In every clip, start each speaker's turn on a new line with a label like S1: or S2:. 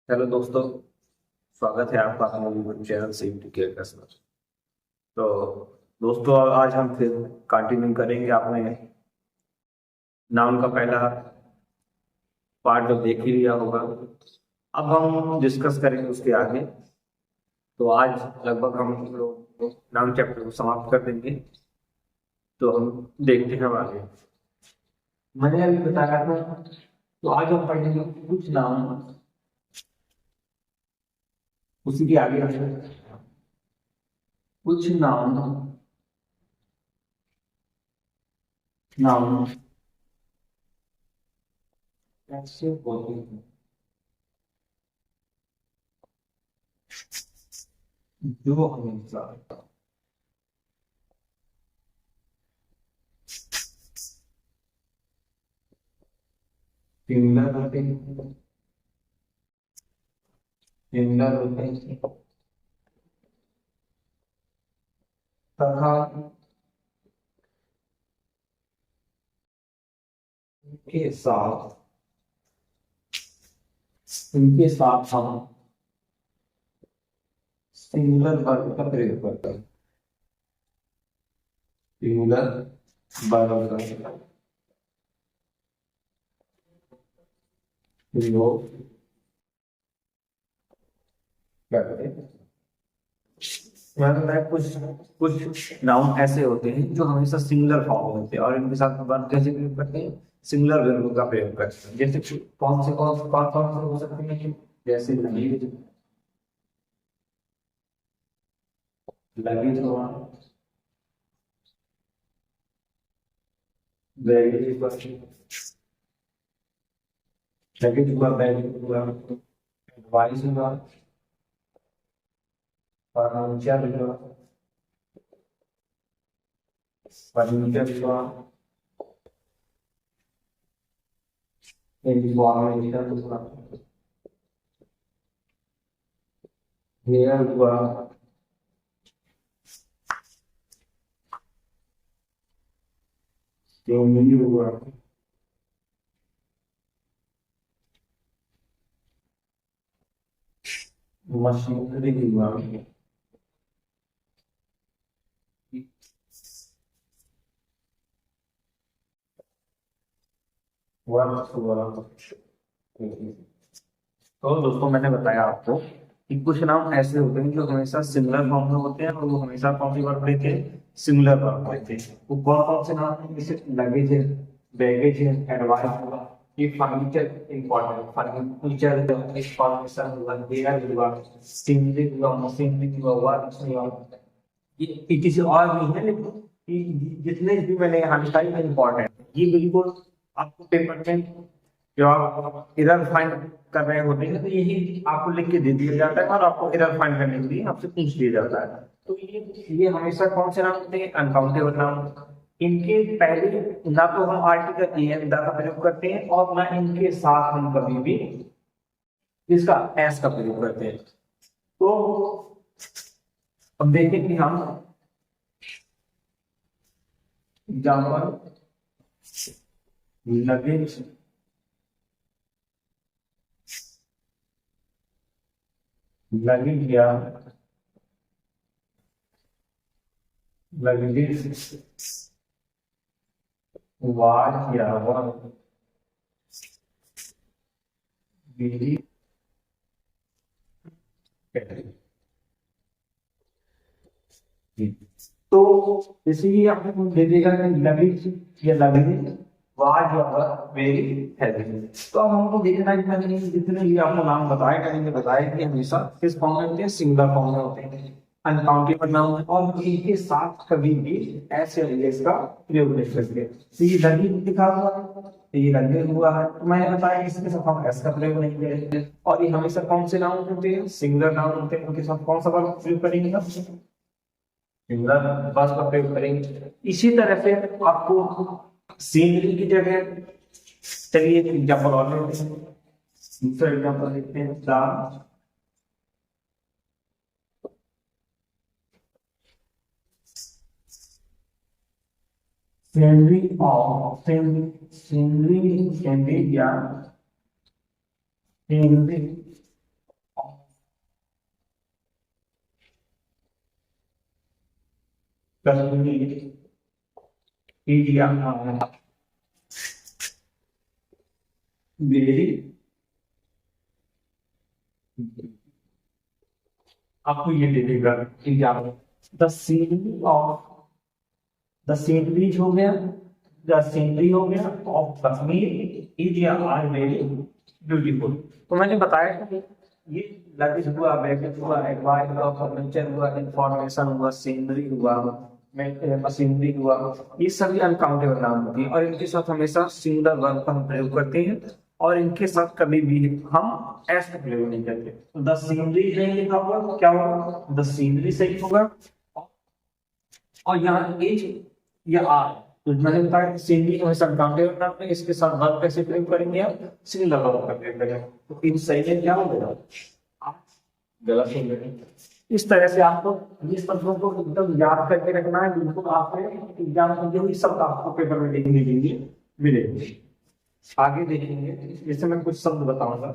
S1: Hello दोस्तों। स्वागत है आपका हमारे YouTube channel CUT care customer. तो दोस्तों आज हम फिर कंटिन्यू करेंगे। आपने नाउन का पहला पार्ट जो देख ही लिया होगा। अब हम डिस्कस करेंगे उसके आगे। तो आज लगभग हम लोग नाउन चैप्टर को समाप्त कर देंगे। तो हम देखते हैं अब आगे। मैंने अभी बताया था। तो आज हम पढ़ेंगे कुछ नाउन, उसी के आगे हम कुछ नाउन नाउन ऐसे होते हैं जो हमेशा सिंगुलर होते हैं। सिंगुलर होते हैं तथा इनके साथ हम सिंगुलर वर्ब का प्रयोग करते हैं। सिंगुलर वर्ब का प्रयोग करते हैं। मैंने बताया कुछ कुछ नाउन ऐसे होते हैं जो हमेशा सिंगुलर फॉर्म में होते हैं और इनके साथ वर्ब कैसे प्रयोग करते हैं? सिंगुलर वर्ब का प्रयोग करते हैं। जैसे कौन से हो सकते हैं? जैसे लगेज हुआ, बैगेज हुआ, बैगेज हुआ, एडवाइस हुआ, फर्नीचर हुआ, इन्फॉर्मेशन हुआ, हेयर हुआ, स्टेनरी हुआ, मशीनरी हुआ, वर्क हुआ। तो दोस्तों मैंने बताया आपको कि कुछ नाम ऐसे होते हैं जो हमेशा सिंगुलर फॉर्म में होते हैं और वो हमेशा कौन सी वर्ब लेते हैं? सिंगुलर वर्ब लेते हैं। वो कौन कौन से नाम है? जैसे लगेज है, बैगेज है, एडवाइस हुआ, ये फर्नीचर इंपॉर्टेंट फर्नीचर, इंफॉर्मेशन हुआ, हेयर हुआ, स्टीमरी हुआ, मशीनरी हुआ, वर्क हुआ। ये किसी और नहीं है, लेकिन जितने भी मैंने यहाँ लिखाई है इंपॉर्टेंट, ये बिल्कुल आपको पेपर में जब आप एरर फाइंड कर रहे होते हैं तो यही आपको लिख के दे दिया जाता है और आपको एरर फाइंड करने के लिए आपसे पूछ लिया जाता है। तो ये हमेशा कौन से नाम होते हैं? अनकाउंटेबल नाम। इनके पहले ना तो हम आर्टिकल ए एंड द का प्रयोग करते हैं और ना इनके साथ हम कभी भी इसका एस का प्रयोग करते हैं। तो अब देखेंगे हम एग्जाम्पल लगेज, लगेज या लगेज वाज या वर वेरी तो इसीलिए आपको दे देगा कि लगेज या लगेज वाज या वर वेरी हैवी। तो अब हमको देखना है कि मैंने जितने भी आपको नाम बताए गए मैंने बताया कि हमेशा किस फॉर्म में होते हैं? सिंगुलर फॉर्म में होते हैं, अनकाउंटेबल नाउन है और इनके साथ कभी भी ऐसे एलियास का प्रयोग नहीं करते। तो ये लगेज लिखा हुआ है, तो ये लगेज हुआ है, तो मैंने बताया कि इसके साथ हम एस का प्रयोग नहीं करेंगे। और ये हमेशा कौन से नाउन होते हैं? सिंगुलर नाउन होते हैं, उनके साथ कौन सा वर्ब प्रयोग करेंगे? सिंगुलर बस का प्रयोग करेंगे। इसी तरह से आपको सीनरी की जगह, चलिए एग्जाम्पल और लेते हैं। दूसरा एग्जाम्पल देखते हैं, the scenery of scenery scenery या सीनरी कश्मीर, इंडिया, वेरी, आपको ये दे देगा example, the scenery of, the sceneries हो गया, द सीनरी हो गया of Kashmir is are very beautiful. तो मैंने बताया कि ये लगेज हुआ, बैगेज हुआ, एडवाइस हुआ, फर्नीचर हुआ, इंफॉर्मेशन हुआ, सीनरी हुआ, मशीनरी हुआ, ये सभी अनकाउंटेबल नाम होते हैं और इनके साथ हमेशा सिंगुलर वर्ब का हम प्रयोग करते हैं और इनके साथ कभी भी हम एस का प्रयोग नहीं करते। तो द सीनरी नहीं लिखा होगा तो क्या होगा, द सीनरी सही होगा और यहाँ एज या आर, तो मैंने बताया सीनरी हमेशा अनकाउंटेबल नाम है, इसके साथ वर्ब कैसे प्रयोग करेंगे आप, सिंगुलर वर्ब का प्रयोग करेंगे। तो इन सही में क्या होगा, आप गलत हो गए। इस तरह से आपको ये शब्दों को एकदम याद करके रखना है, बिल्कुल आपको एग्जाम में यही शब्द आपको पेपर में देखने के लिए मिलेंगे। आगे देखेंगे, जैसे मैं कुछ शब्द बताऊंगा,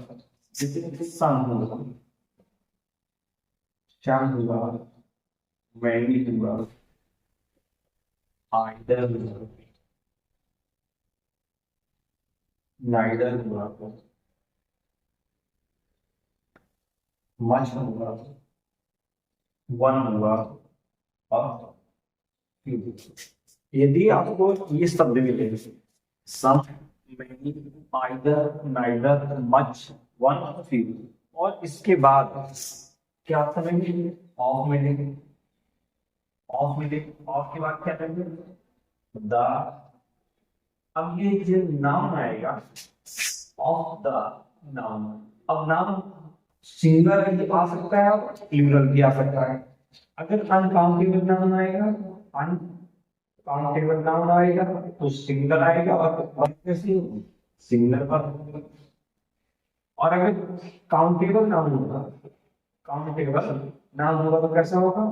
S1: जैसे शाम हुआ, शाम हुआ, मैनी हुआ, आइडर हुआ, नाइडर हुआ, मच हुआ, वन हुआ और यदि आपको ये शब्द मिले, some, many, either, neither, much, one, few, और इसके बाद क्या करेंगे, ऑफ मिलेंगे, ऑफ मिलेंगे, ऑफ के बाद क्या करेंगे, द, अब ये जो नाउन आएगा, ऑफ द नाउन, अब नाउन सिंगल भी आ सकता है और प्लूरल भी आ सकता है। अगर अनकाउंटेबल नाउन आएगा, अनकाउंटेबल नाउन आएगा तो सिंगल आएगा और सिंगलर पर, और अगर काउंटेबल नाउन होगा, काउंटेबल नाउन होगा तो कैसा होगा,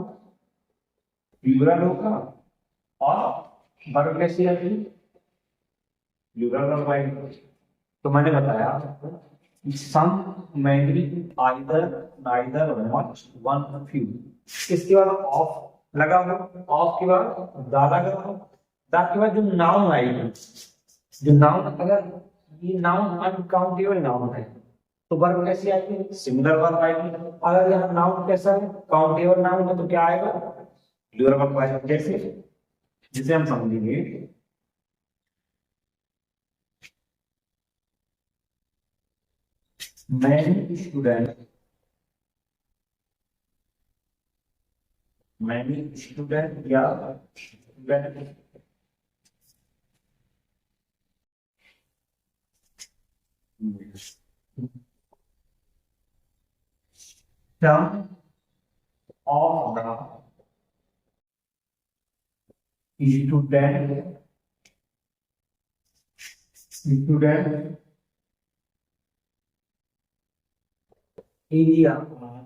S1: प्लूरल होगा और वर्ब कैसी आएगी, प्लूरल वर्ब आएगी। तो मैंने बताया some, many, either, neither, much, one, few, इसके बाद ऑफ लगा होगा, ऑफ के बाद दा लगा होगा, दा के बाद जो नाउन आएगी, जो नाउन, अगर ये नाउन अनकाउंटेबल नाउन है तो वर्ब कैसी आएगी, सिंगुलर वर्ब आएगी। अगर यह नाउन कैसा है, काउंटेबल नाउन है तो क्या आएगा, प्लूरल वर्ब आएगा। जैसे जिसे हम समझेंगे, मैनी स्टूडेंट, मैनी स्टूडेंट या student, some of the student area are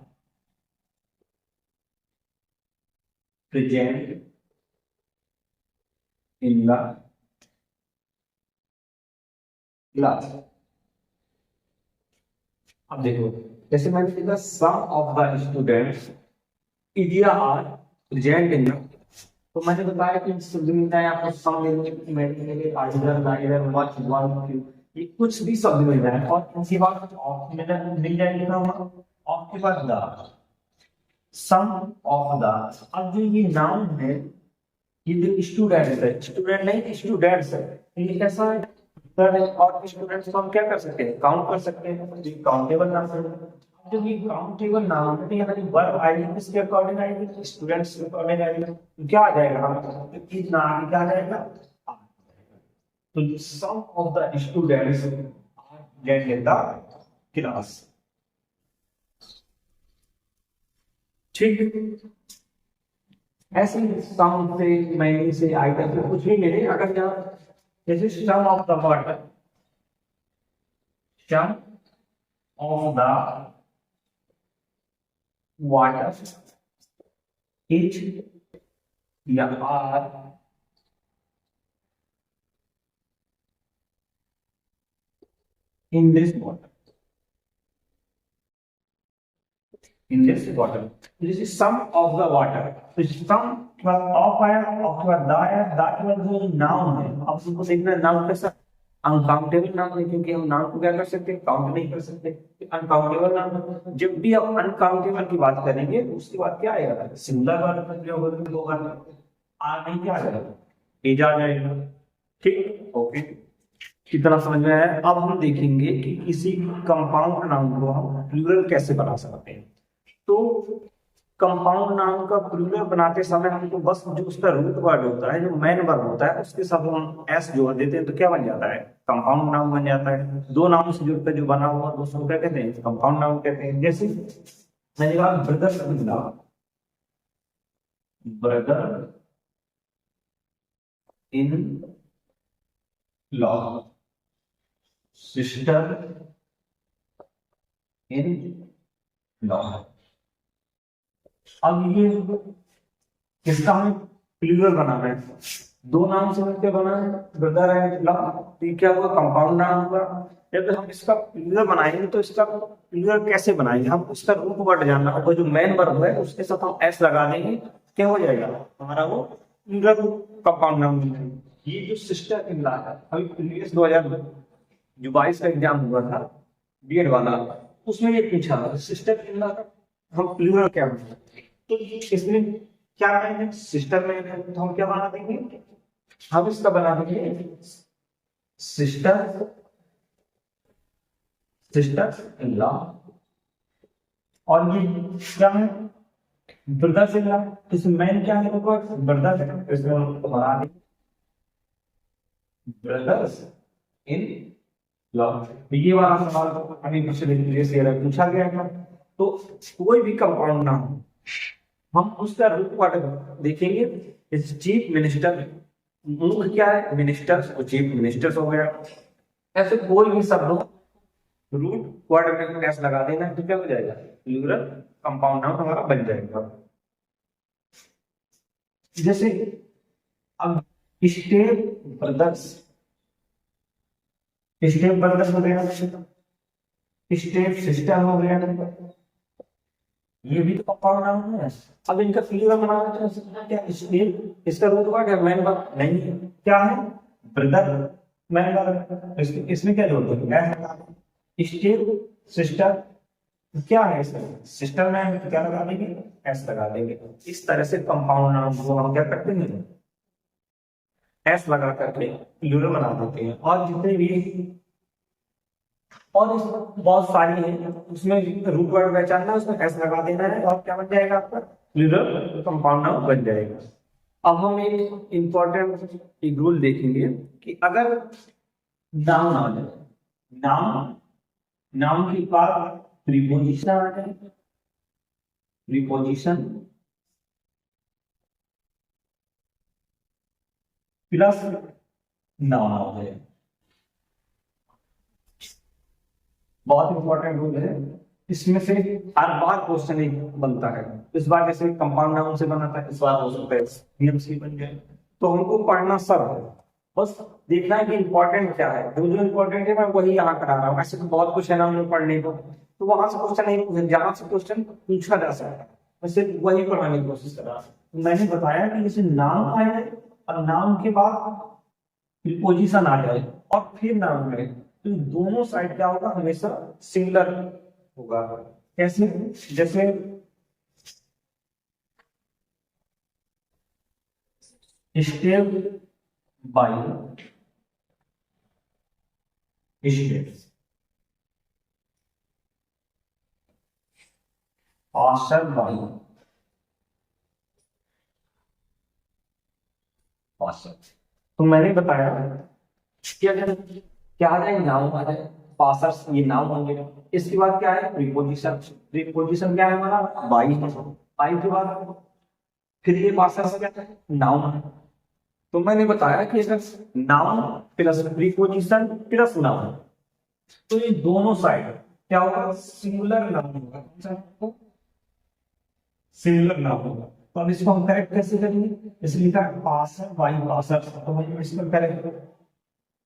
S1: present in the class. अब देखो, जैसे मैंने लिखा some of the students area are present in the, तो मैंने बताया कि शब्द मिलता है आपको, सम मिलेंगे, many, either, neither, much, one, few, ये कुछ भी शब्द मिल जाए और उनके बाद ऑफ मिल जाएंगे ना, ऑफ के बाद द, सम ऑफ द। अब जो ये नाउन है, ये जो स्टूडेंट है, स्टूडेंट नहीं स्टूडेंट्स है, ये कैसा है, और स्टूडेंट्स को हम क्या कर सकते हैं, काउंट कर सकते हैं, जो काउंटेबल नाम है। जब ये काउंटेबल नाम है तो यानी वर्ब आएगी किसके अकॉर्डिंग आएगी, स्टूडेंट्स के अकॉर्डिंग आएगी, तो क्या आ जाएगा, हम इतना आगे क्या आ जाएगा, तो some of the students get in the class. ठीक है, ऐसे सम से, मैनी से, आइटम से कुछ भी मिले, अगर यहाँ जैसे some of the water, some of the water is या are in this water, in this water, this is some of the water. तो सम ऑफ आया, ऑफ के बाद द आया, द के बाद जो नाउन है, अब तुमको देखना है नाउन कैसा, अनकाउंटेबल नाउन है, क्योंकि हम नाउन को क्या कर सकते हैं, काउंट नहीं कर सकते, अनकाउंटेबल नाउन। जब भी आप अनकाउंटेबल की बात करेंगे तो उसके बाद क्या आएगा, सिंगुलर वर्ब का प्रयोग होगा, आ नहीं क्या आएगा, एज आ जाएगा। ठीक, ओके, कितना समझ में आया। अब हम देखेंगे कि किसी कंपाउंड नाउन को हम प्लूरल कैसे बना सकते हैं। तो कंपाउंड नाउन का प्लूरल बनाते समय हमको बस जो उसका रूट वर्ड होता है, जो मेन वर्ब होता है, उसके साथ हम एस जोड़ देते हैं तो क्या बन जाता है, कंपाउंड नाउन बन जाता है। दो नाउन से जुड़कर जो बना हुआ दोस्तों क्या कहते हैं, कंपाउंड नाउन कहते हैं। जैसे मैंने कहा brother in law, brother in law, sister in law. अब ये किसका हमें प्लूरल बनाना है, दो नाम से मिलकर बना है, ब्रदर एंड लॉ, तो ये क्या हुआ, कंपाउंड नाम हुआ। जब हम इसका प्लूरल बनाएंगे तो इसका प्लूरल कैसे बनाएंगे, हम उसका रूट वर्ड जानना होगा, जो मेन वर्ब है उसके साथ हम एस लगा देंगे, क्या हो जाएगा हमारा वो प्लूरल कंपाउंड नाउन। ये जो सिस्टर इन लॉ है, अभी प्रीवियस 2022 का एग्जाम हुआ था बीएड वाला, उसमें ये पूछा सिस्टर इन लॉ का हम प्लूरल क्या बनाएंगे, तो इसमें क्या है, सिस्टर में है तो हम क्या बना देंगे, हम इसका बना देंगे सिस्टर, सिस्टर इन लॉ। और ये क्या है, ब्रदर्स इन लॉ, इसमें मैन क्या है, ब्रदर, इसमें हम बना देंगे ब्रदर्स इन लॉ। ये वाला सवाल अभी पिछले प्रीवियस ईयर में पूछा गया था। तो कोई भी कंपाउंड ना हो, हम उसका रूट वर्ड देखेंगे, चीफ मिनिस्टर, मुख्य क्या है, मिनिस्टर्स, तो चीफ मिनिस्टर्स हो गया। ऐसे कोई भी शब्द हो, रूट वर्ड में एस लगा देना तो क्या हो जाएगा, प्लूरल कंपाउंड नाउन हमारा बन जाएगा। जैसे अब स्टेप ब्रदर्स, स्टेप ब्रदर्स हो गया, स्टेप सिस्टर हो गया, ये भी तो कंपाउंड नाउन है। अब इनका प्लूरल बनाना है, क्या स्टेप, इसका रूट वर्ड है, मेन वर्ब नहीं है, क्या है, ब्रदर, मेन वर्ब, इसमें क्या जोड़ देंगे, स्टेप सिस्टर, क्या है इसमें, सिस्टर में क्या लगा देंगे, एस लगा देंगे। इस तरह से कंपाउंड नाउन को हम क्या करते हैं, एस लगा करके प्लूरल बना देते हैं। और जितने भी और इसमें बहुत सारी है, उसमें रूट वर्ड पहचानना, उसमें एस लगा देना है और क्या बन जाएगा आपका, प्लूरल कंपाउंड नाउन बन जाएगा। अब हम एक इंपॉर्टेंट एक रूल देखेंगे कि अगर नाउन आ जाए, नाउन, नाउन के बाद प्रीपोजिशन आ जाए, प्रीपोजिशन प्लस नाउन आ जाए, बहुत इंपॉर्टेंट रूल है। इसमें से हर बार क्वेश्चन एक बनता है, इस बार जैसे कंपाउंड नाउन से बना था, इस बार हो सकता है नियम से बन जाए, तो हमको पढ़ना सब है, बस देखना है कि इंपॉर्टेंट क्या है, जो जो इंपॉर्टेंट है मैं वही यहाँ करा रहा हूँ। ऐसे तो बहुत कुछ है ना हमें पढ़ने को, तो वहां से क्वेश्चन नहीं, जहां से क्वेश्चन पूछा जा सकता है वैसे वही पढ़ाने की कोशिश कर रहा हूँ। मैंने बताया कि जैसे नाउन आ जाए और नाउन के बाद प्रीपोजिशन आ जाए और फिर नाउन आए, तो दोनों साइड क्या होगा, हमेशा सिंगुलर होगा। कैसे, जैसे step by step, passer by passer. तो मैंने बताया कि अगर क्या आ जाए, नाउन आ जाए, पासर्स ये नाउन होंगे, इसके बाद क्या है, प्रीपोजिशन, प्रीपोजिशन क्या है हमारा, बाई, बाई के बाद फिर ये पासर्स क्या है, नाउन। तो मैंने बताया कि अगर noun plus preposition plus noun, तो ये दोनों साइड क्या होगा, सिंगुलर नाउन होगा, सिंगुलर नाउन होगा। तो अब इसको हम करेक्ट कैसे करेंगे, इसलिए लिखा पासर बाई पासर, तो हम इसको करेक्ट,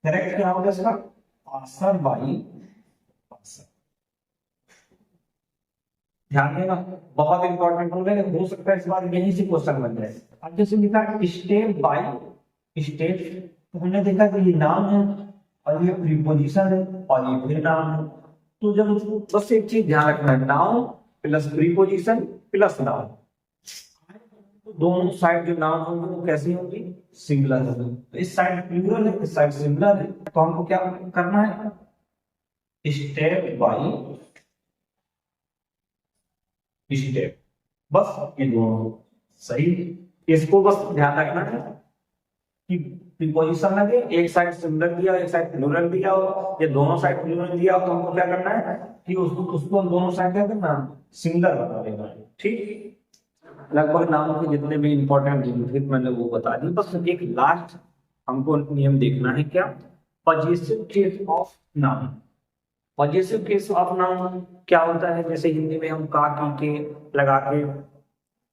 S1: करेक्ट क्या होगा इसका, पासर बाई पासर। ध्यान देना, बहुत इंपॉर्टेंट रूल है, हो सकता है इस बार यहीं से क्वेश्चन बन जाए। अब जैसे लिखा स्टेप बाय स्टेप, तो हमने देखा कि ये नाम है और ये प्रीपोजिशन है और ये फिर नाम है। तो जब बस एक चीज ध्यान रखना है, noun plus preposition plus noun, तो दोनों साइड जो नाउन होंगे वो कैसी होंगी, सिंगुलर होंगी। तो इस साइड प्लूरल है, इस साइड सिंगुलर है, तो हमको क्या करना है, स्टेप बाय स्टेप, बस ये दोनों सही। इसको बस ध्यान रखना है कि प्रीपोजिशन लगे, एक साइड सिंगुलर दिया एक साइड प्लूरल दिया हो, ये दोनों साइड प्लूरल दिया हो, तो हमको क्या करना है कि उसको हम दोनों साइड क्या करना, सिंगुलर बना देना है। ठीक, लगभग नाम के जितने भी इंपॉर्टेंट बेनिफिट मैंने वो बता दी। बस एक लास्ट हमको नियम देखना है, क्या, possessive case of noun. Possessive case of noun क्या होता है, जैसे हिंदी में हम का की के लगा के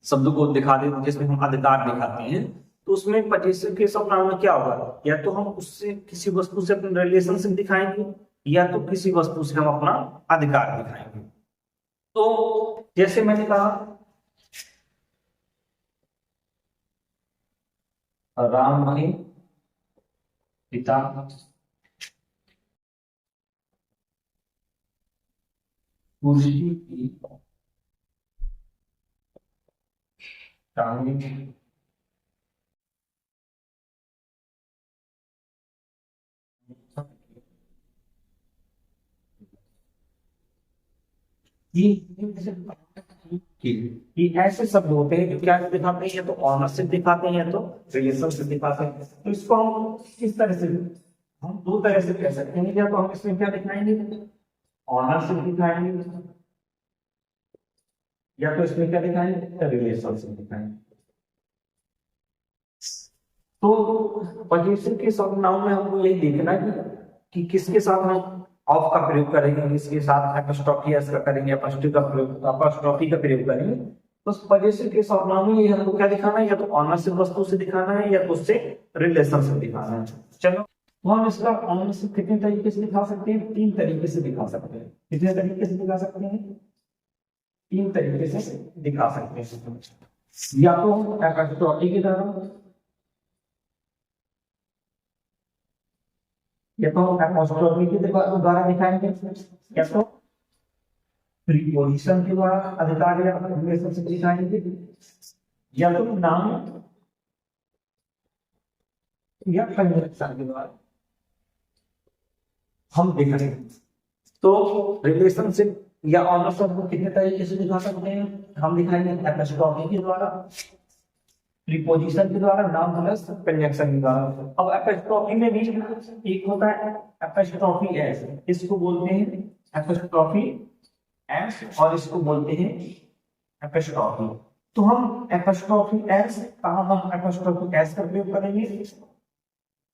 S1: शब्द को दिखा देते हैं, जिसमें हम अधिकार दिखाते हैं, तो उसमें पजेसिव केस ऑफ नाउन में क्या होगा, या तो हम उससे किसी वस्तु से अपना रिलेशनशिप दिखाएंगे या तो किसी वस्तु से हम अपना अधिकार दिखाएंगे। तो जैसे मैंने कहा राम बने पिता, कुर्सी की टांगे, ये ये ऐसे शब्द होते हैं जो क्या दिखाते हैं, या तो ऑनरशिप दिखाते हैं या तो रिलेशनशिप दिखाते हैं। तो इसको हम किस तरह से, हम दो तरह से कह सकते हैं, या तो हम इसमें क्या दिखाएंगे, ऑनरशिप दिखाएंगे, या तो इसमें क्या दिखाएंगे, रिलेशनशिप दिखाएंगे। तो पजेसिव के सब नाउन में हमको यही देखना है कि किसके साथ हम ऑफ का प्रयोग करेंगे, किसके साथ एपोस्ट्रोफी एस का करेंगे, एपोस्ट्रोफी का प्रयोग करेंगे। तो पजेसिव के सब नाउन में ये हमको क्या दिखाना है, या तो ऑनरशिप वस्तु से दिखाना है या तो उससे रिलेशनशिप दिखाना है। चलो, तो हम इसका ऑनरशिप कितने तरीके से दिखा सकते हैं, तीन तरीके से दिखा सकते हैं। कितने तरीके से दिखा सकते हैं, तीन तरीके से दिखा सकते हैं। या तो एपोस्ट्रोफी के द्वारा, या तो एपोस्ट्रोफी के द्वारा दिखाएंगे, या तो प्रीपोजिशन के द्वारा अधिकार या रिलेशनशिप दिखाएंगे, या तो नाम या कंजंक्शन के द्वारा हम दिखाएंगे। तो रिलेशनशिप या ऑनरशिप को कितने तरीके से दिखा सकते हैं, हम दिखाएंगे एपोस्ट्रोफी के द्वारा, प्रीपोजिशन के द्वारा, नाम प्लस कंजंक्शन के द्वारा। अब एपोस्ट्रोफी में भी एक होता है एपोस्ट्रोफी एस, इसको बोलते हैं एपोस्ट्रोफी एस और इसको बोलते हैं एपोस्ट्रोफी। तो हम एपोस्ट्रोफी एस, कहाँ हम एपोस्ट्रोफी एस का प्रयोग करेंगे,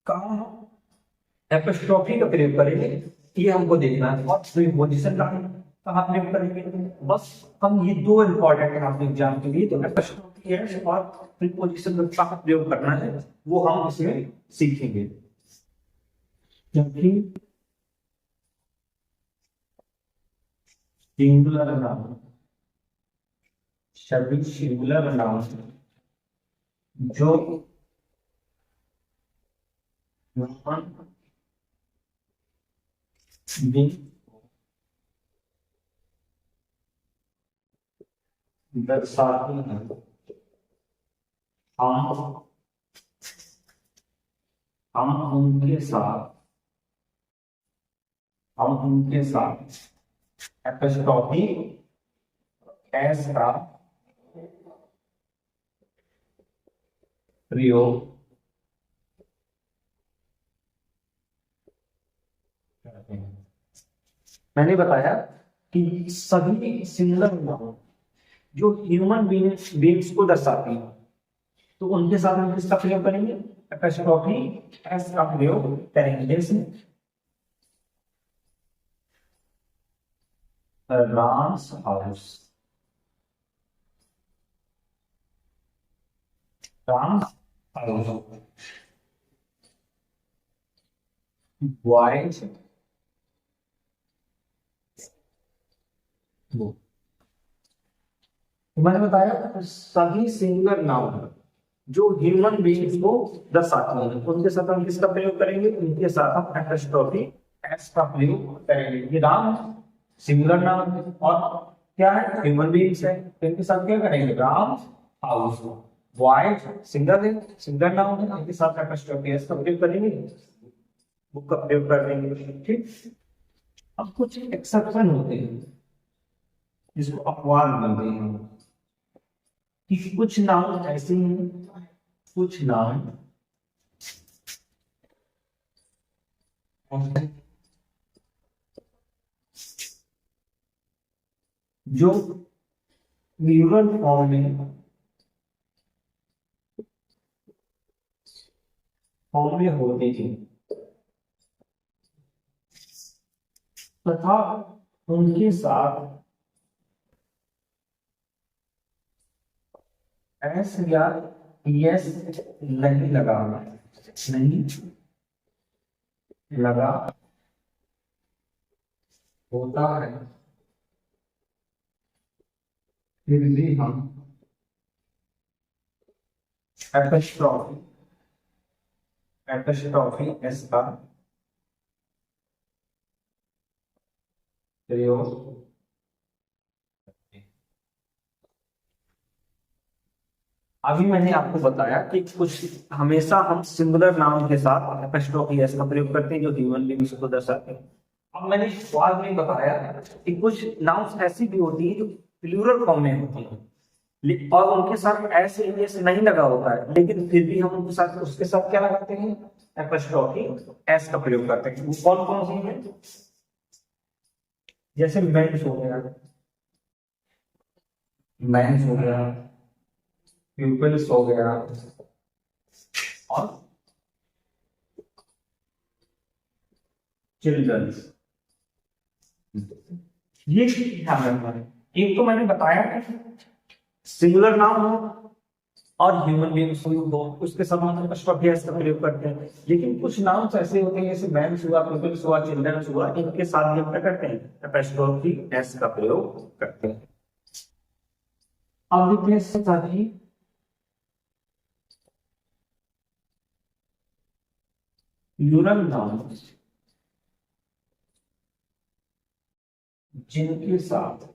S1: कहाँ हम एपोस्ट्रोफी का प्रयोग करेंगे, ये हमको देखना है। और प्रीपोजिशन का कहाँ प्रयोग करेंगे, बस हम ये दो इंपॉर्टेंट है आपके एग्जाम के लिए। तो एपोस्ट्रोफी एस और प्रीपोजिशन का प्रयोग करना है, वो हम इसमें सीखेंगे। क्योंकि सिंगुलर नाउन, सभी सिंगुलर नाउन जो दर्शाती हैं, हम हम उनके साथ एपोस्ट्रोफी एस का प्रयोग करते हैं। मैंने बताया कि सभी सिंगुलर नाउन जो ह्यूमन बीइंग्स को दर्शाती है, तो उनके साथ हम किसका प्रयोग करेंगे, एपोस्ट्रोफी एस का प्रयोग करेंगे। जैसे Ram's house, Ram's house, white तो मैंने बताया सभी सिंगुलर नाउन जो ह्यूमन बीइंग्स को दर्शाते हैं उनके साथ हम किसका प्रयोग करेंगे, उनके साथ हम एपस्ट्रोफी एस का प्रयोग करेंगे। ये राम सिंगुलर नाउन है और क्या है, ह्यूमन बीइंग्स है, तो इनके साथ क्या करेंगे, राम हाउस, वाइट सिंगल है, सिंगल नाउन है, इनके साथ एपस्ट्रोफी एस का प्रयोग करेंगे, बुक का प्रयोग कर देंगे। ठीक। अब कुछ एक्सेप्शन होते हैं जिसको अपवाद बोलते हैं कि कुछ नाउन ऐसे हैं, कुछ नाउन जो प्लूरल फॉर्म में होती थी तथा उनके साथ एस या यस नहीं लगा, नहीं लगा होता है, फिर भी हम एपस्ट्रॉफी एपस्ट्रॉफी एस का प्रयोग। अभी मैंने आपको बताया कि कुछ हमेशा हम सिंगुलर नाउन के साथ एपस्ट्रोफी एस का प्रयोग करते हैं जो ह्यूमन बीइंग्स को दर्शाते हैं। अब मैंने बाद में बताया कि कुछ नाउन्स ऐसी भी होती है जो प्लूरल फॉर्म में होती है और उनके साथ ऐसे एस नहीं लगा होता है, लेकिन फिर भी हम उनके साथ उसके साथ क्या लगाते हैं, एपस्ट्रोफी एस का प्रयोग करते हैं। वो कौन कौन सी है, जैसे मेंस हो गया, मेंस हो गया, प्यूपिल्स हो गया और चिल्ड्रंस। ये ध्यान रखना है। एक तो मैंने बताया सिंगुलर नाउन हो और ह्यूमन बीइंग्स हो उसके साथ हम एपस्ट्रोफी एस का प्रयोग करते हैं, लेकिन कुछ नाउन्स ऐसे होते हैं जैसे मैन्स हुआ, पीपल्स हुआ, चिल्ड्रंस हुआ, इनके साथ हम क्या करते हैं, एपस्ट्रोफी एस का प्रयोग करते हैं। अब देखते हैं सभी प्लूरल नाउन्स जिनके साथ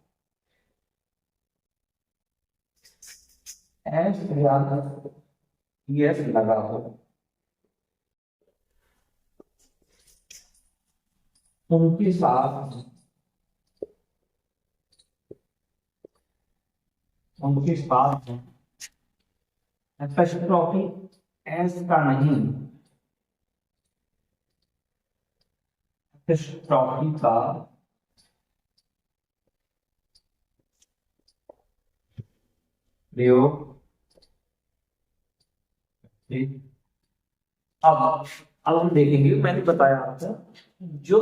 S1: एस या यस लगा हो उनके साथ एपस्ट्रोफी एस का नहीं, एपस्ट्रोफी का प्रयोग। अब हम देखेंगे, मैंने बताया आपको जो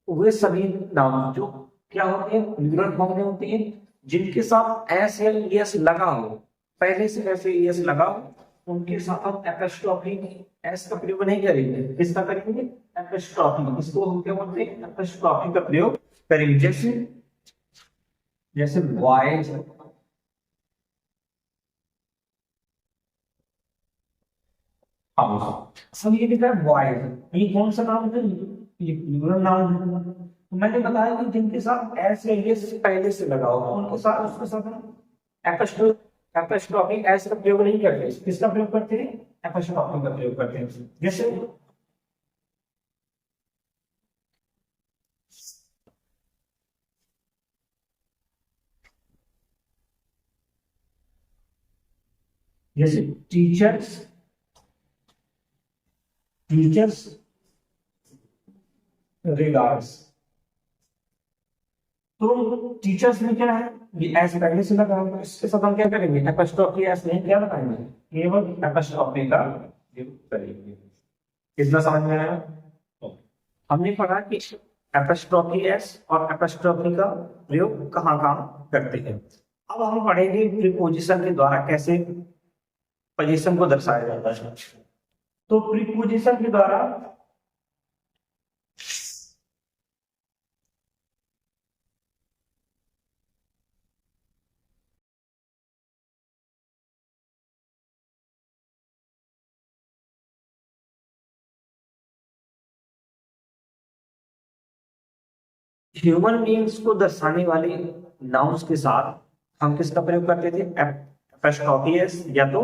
S1: वे सभी नाउन जो क्या होते हैं, प्लूरल फॉर्म में होते हैं जिनके साथ एस या यस लगा हो, पहले से ऐसे यस लगा हो, उनके साथ हम एपस्ट्रोफी एस का प्रयोग नहीं करेंगे, किसका करेंगे, एपस्ट्रोफी, इसको हम क्या बोलते हैं, एपस्ट्रोफी का प्रयोग करेंगे। जैसे जैसे बॉयज, हाउस, अब ये लिखा है बॉयज, ये कौन सा नाम है, ये प्लूरल नाउन है। तो मैंने बताया कि जिनके साथ एस या यस पहले से लगा होगा उनके साथ उसके साथ एपस्ट्रोफी एस का प्रयोग नहीं करते, किसका प्रयोग करते हैं, एपस्ट्रोफी का प्रयोग करते हैं। जैसे जैसे टीचर्स, टीचर्स रिगार्ड्स, तो टीचर्स में क्या है, ये एस पहले से लगा होगा, इसके साथ हम क्या करेंगे, एपस्ट्रोफी एस नहीं क्या लगाएंगे, केवल एपस्ट्रोफी का प्रयोग करेंगे। कितना समझ में आया, हमने पढ़ा कि एपस्ट्रोफी एस और एपस्ट्रोफी का प्रयोग कहाँ कहाँ करते हैं। अब हम पढ़ेंगे प्रीपोजिशन के द्वारा कैसे पोजीशन को दर्शाया जाता है। तो प्रीपोजिशन के द्वारा ह्यूमन बीइंग्स को दर्शाने वाले नाउन्स के साथ हम किसका प्रयोग करते थे? एपोस्ट्रोफी एस या तो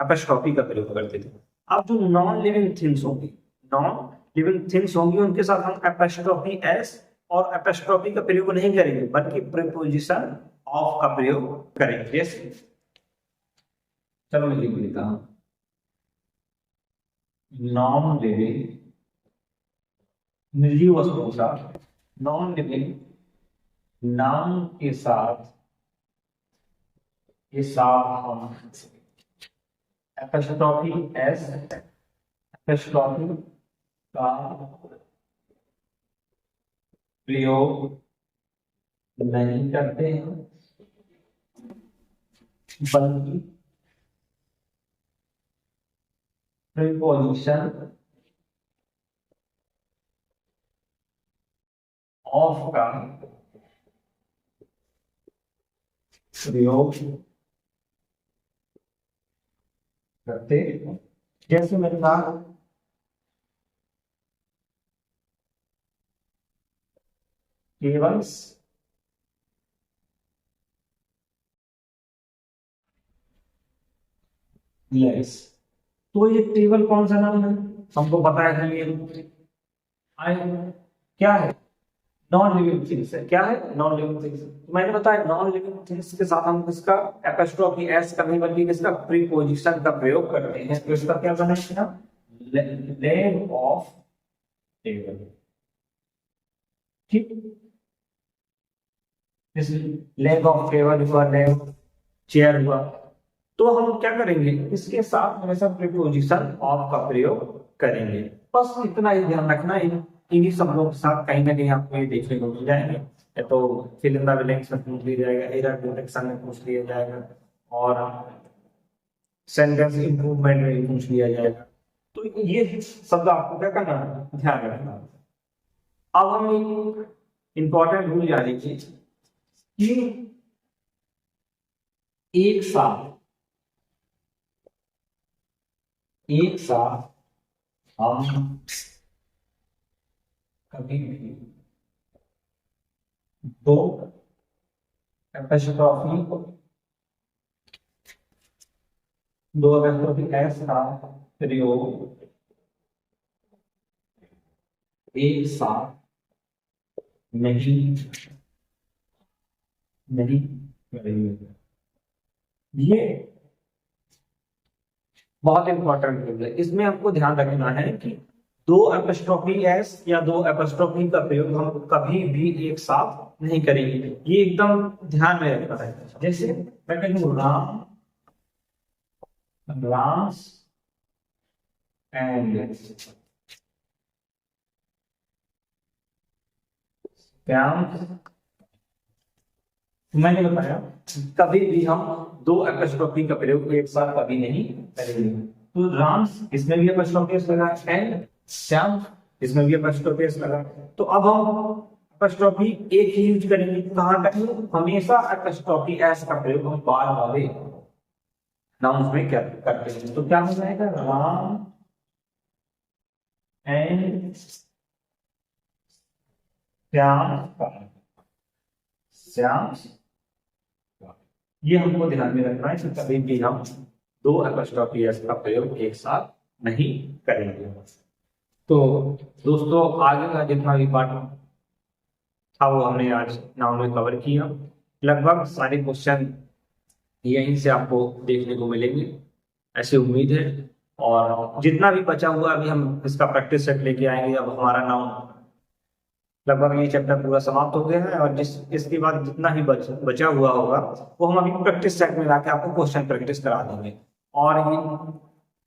S1: एपोस्ट्रोफी का प्रयोग करते थे। अब जो नॉन लिविंग थिंग्स होंगी, नॉन लिविंग थिंग्स होंगी, उनके साथ हम एपोस्ट्रोफी एस और एपोस्ट्रोफी का प्रयोग नहीं करेंगे, बल्कि प्रीपोजिशन ऑफ का प्रयोग करेंगे। जैसे चलो मैं लिख लेता हूं, नॉन लिविंग निर्जीव वस्तुओं का नॉन लिविंग नाउन के साथ हम एपोस्ट्रोफी एस एपोस्ट्रोफी का प्रयोग नहीं करते हैं, बल्कि प्रीपोजिशन ऑफ का प्रयोग करते हैं। जैसे मैंने कहा टेबल्स यस, तो ये टेबल कौन सा नाम है? हमको पता है कि ये क्या है? नॉन लिविंग थिंग्स है। क्या है? Non living things. मैंने बताया नॉन लिविंग थिंग्स के साथ हम किसका एपोस्ट्रोफी एस का नहीं बल्कि किसका प्रीपोजिशन का प्रयोग करते हैं। तो इसका क्या बनेगा? Leg of table. ठीक, इस लेग ऑफ टेबल हुआ, लेग चेयर हुआ, तो हम क्या करेंगे? इसके साथ हमेशा प्रीपोजिशन ऑफ का प्रयोग करेंगे। बस इतना ही ध्यान रखना, इन्हीं शब्दों के साथ कहीं ना कहीं आपको ये देखने को मिल जाएंगे। या तो फिल इन द ब्लैंक्स में पूछ लिया जाएगा, एरर डिटेक्शन में पूछ लिया जाएगा, और सेंटेंस इंप्रूवमेंट में पूछ लिया जाएगा। तो ये शब्द आपको क्या करना है? ध्यान रखना। अब हम एक इंपॉर्टेंट रूल जाने की कि एक साथ हम कभी भी दो एपोस्ट्रोफी एस का प्रयोग एक साथ नहीं करेंगे। ये बहुत इंपॉर्टेंट रूल है। इसमें आपको ध्यान रखना है कि दो एपोस्ट्रोफी एस या दो एपोस्ट्रोफी का प्रयोग हम कभी भी एक साथ नहीं करेंगे। ये एकदम ध्यान में रखना है। जैसे मैं कहूँ राम, राम्स एंड श्याम्स, मैंने बताया कभी भी हम दो एपोस्ट्रोफी का प्रयोग एक साथ कभी नहीं करेंगे। तो राम्स इसमें भी एपोस्ट्रोफी एस लगा, एंड श्याम इसमें भी एपोस्ट्रोफी एस लगा। तो अब हम एपोस्ट्रोफी एक ही यूज करेंगे। कहां करेंगे? हमेशा एपोस्ट्रोफी एस का प्रयोग हम बार वाले नाउन्स में क्या करते हैं। तो क्या हो जाएगा? राम एंड श्याम, ये हमको ध्यान में रखना है कि कभी भी हम दो एपोस्ट्रोफी एस का प्रयोग एक साथ नहीं करेंगे। तो दोस्तों, आगे का जितना भी पार्ट था वो हमने आज नाउन में कवर किया। लगभग सारे क्वेश्चन यहीं से आपको देखने को मिलेंगे, ऐसी उम्मीद है। और जितना भी बचा हुआ अभी हम इसका प्रैक्टिस सेट लेके आएंगे। अब हमारा नाउन लगभग ये चैप्टर पूरा समाप्त हो गया है, और इसके बाद जितना ही बचा हुआ होगा वो हम अभी प्रैक्टिस सेट में लाके आपको क्वेश्चन प्रैक्टिस करा देंगे। और ये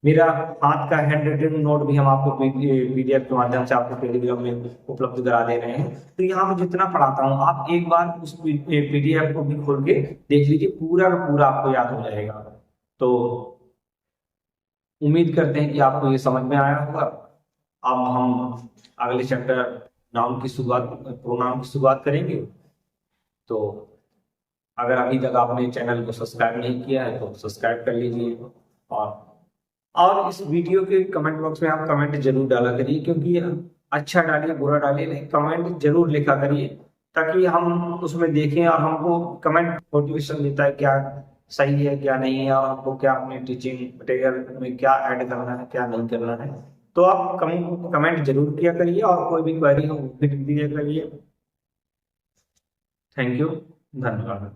S1: मेरा हाथ का हैंड रिटन नोट भी हम आपको पीडीएफ के माध्यम से आपको टेलीग्राम में उपलब्ध करा दे रहे हैं। तो यहाँ मैं जितना पढ़ाता हूँ आप एक बार उस पीडीएफ को भी खोल के देख लीजिए, पूरा का पूरा आपको याद हो जाएगा। तो उम्मीद करते हैं कि आपको ये समझ में आया होगा। अब हम अगले चैप्टर नाउन की शुरुआत, प्रोनाउन की शुरुआत करेंगे। तो अगर अभी तक आपने चैनल को सब्सक्राइब नहीं किया है तो सब्सक्राइब कर लीजिए, और इस वीडियो के कमेंट बॉक्स में आप कमेंट जरूर डाला करिए, क्योंकि अच्छा डालिए बुरा डालिए, नहीं कमेंट जरूर लिखा करिए, ताकि हम उसमें देखें और हमको कमेंट मोटिवेशन देता है क्या सही है क्या नहीं है, और हमको क्या अपने टीचिंग मटेरियल में क्या ऐड करना है क्या नहीं करना है। तो आप कमेंट जरूर किया करिए, और कोई भी क्वेरी हो वो भी लिख दिया करिए। थैंक यू, धन्यवाद।